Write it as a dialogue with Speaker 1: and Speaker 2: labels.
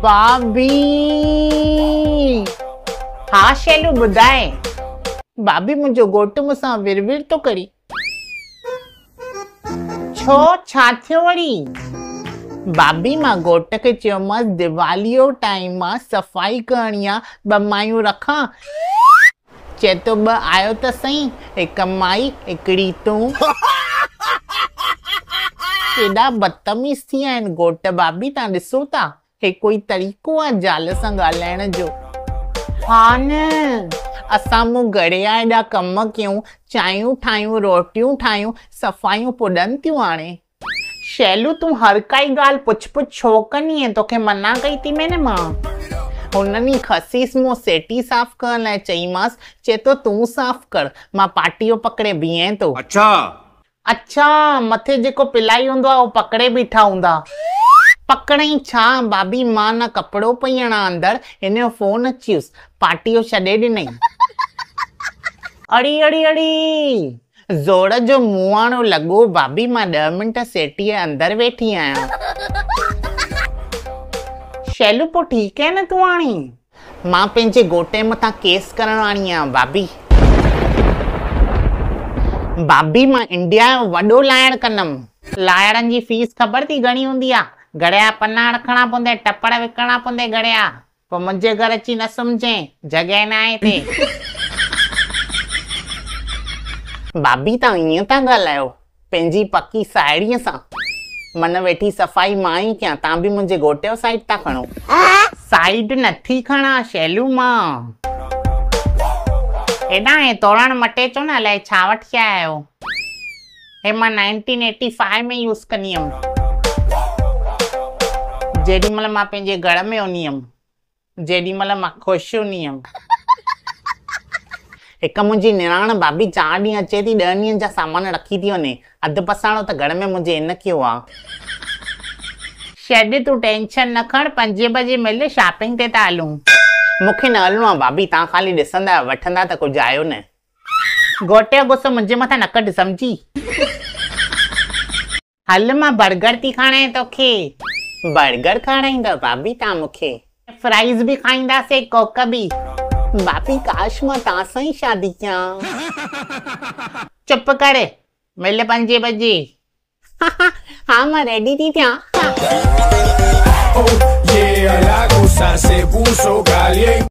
Speaker 1: भाभी हाँ शैलू ॿुधाए। भाभी मुंहिंजो घोटु मूंसां विरविर तो करी। छो छा थियो वरी? भाभी मां घोट खे चयोमांसि दिवाली जो टाइम मां सफ़ाई करणी आहे, 2 मायूं रखां। चए तो 2 आयो त सही, 1 माई 1 तूं। केॾा बदतमीज़ थी विया आहिनि घोट भाभी, तव्हां ॾिसो था। हे कोई तरीक़ो आहे ज़ाल सां ॻाल्हाइण जो? हा न, असां मूं घड़िया एॾा कम कयूं, चांहियूं ठाहियूं, रोटियूं ठाहियूं, सफ़ाइयूं पुॼनि थियूं हाणे। शैलू तूं हर काई ॻाल्हि पुछ छो कंदी आहीं? तोखे मना कई थी मैं न मां। हुन ॾींहुं खसीस मूं सेटी साफ़ करण लाइ चईमांसि, चए तो तूं साफ़ कर, मां पाटियो पकड़े बीहें थो। अच्छा मथे जेको पिलाई हूंदो आहे उहो पकड़े बीठा हूंदा। पकड़ई छा भाभी, मां न कपिड़ो पई हणां अंदर, हिन जो फोन अची वियुसि, पाटियो छॾे ॾिनई। अड़ी अड़ी अड़ी ज़ोर जो मुंहाणो लॻो भाभी, मां 10 मिंट सेटीअ अंदर वेठी आहियां। शैलू पोइ ठीकु है न तूं हाणे? मां पंहिंजे घोटे मथां केस करण वारी आहियां भाभी। भाभी मां इंडिया जो वॾो लाइण कंदमि। लाइरनि जी फीस ख़बर थी घणी हूंदी आहे? घड़िया पन्ना रखणा पवंदे, टपड़ विकणा पवंदे घड़िया। पोइ मुंहिंजे घर अची न सम्झे, जॻह न आहे हिते। भाभी तव्हां ईअं था ॻाल्हायो पंहिंजी पकी साहेड़ीअ सां? मन वेठी सफ़ाई मां ई कयां, तव्हां बि मुंहिंजे घोटे जो साइड था खणो। साइड नथी खणा शैलू मां। हेॾा हे तोरण मटे चो न, अलाए छा वठी आया आहियो। हे मां 1985 में यूज़ कंदी हुयमि, जेॾीमहिल मां पंहिंजे घर में हूंदी हुयमि, जेॾीमहिल मां ख़ुशि हूंदी हुयमि। हिकु मुंहिंजी निणान भाभी 4 ॾींहं अचे थी, 10 ॾींहंनि जा सामान रखी थी वञे। अधु पसाणो त घर में मुंहिंजे इन कयो आहे। छॾ तूं टेंशन न खण, 5 बजे मिल, शॉपिंग ते था हलूं। मूंखे न हलणो आहे भाभी, तव्हां ख़ाली ॾिसंदा वठंदा त कुझु आयो न। घोटे जो गुस्सो मुंहिंजे मथां न कढ सम्झी। हल मां बर्गर थी खारायां तोखे। बर्गर खाराईंदा भाभी तव्हां मूंखे? फ्राइज़ बि खाईंदासीं, कोक बि। भाभी काश मां तव्हां सां ई शादी कयां। चुप कर, मिल 5 बजे। हाँ मां रेडी थी थियां।